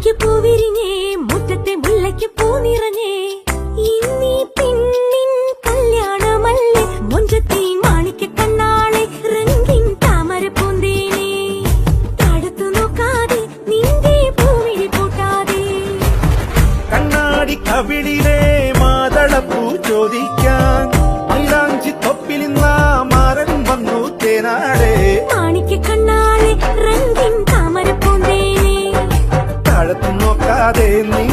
മുല്ലയ്ക്ക് പൂവിരിഞ്ഞേ മുറ്റത്തെ മുല്ലയ്ക്ക് പൂ നിറഞ്ഞേ ഇന്നീ പെണ്ണിൻ കല്യാണമല്ലേ മുഞ്ചത്തി മാണിക്ക കണ്ണാളെ റംഗിൻ താമര പൂന്തേനെ തടുത്തു നോക്കാതെ നിന്റെ പൂവിഴി പൂട്ടാതെ കണ്ണാടി കവിളിലെ മാതളപ്പൂ ചോദിക്കാൻ മൈലാഞ്ചി തൊപ്പിലിന്ന മാരൻ വന്നു തേനാടെ മാണിക്ക കണ്ണാളെ റംഗിൻ താമര പൂന്തേനെ താഴത്തു നോക്കാതെ നീ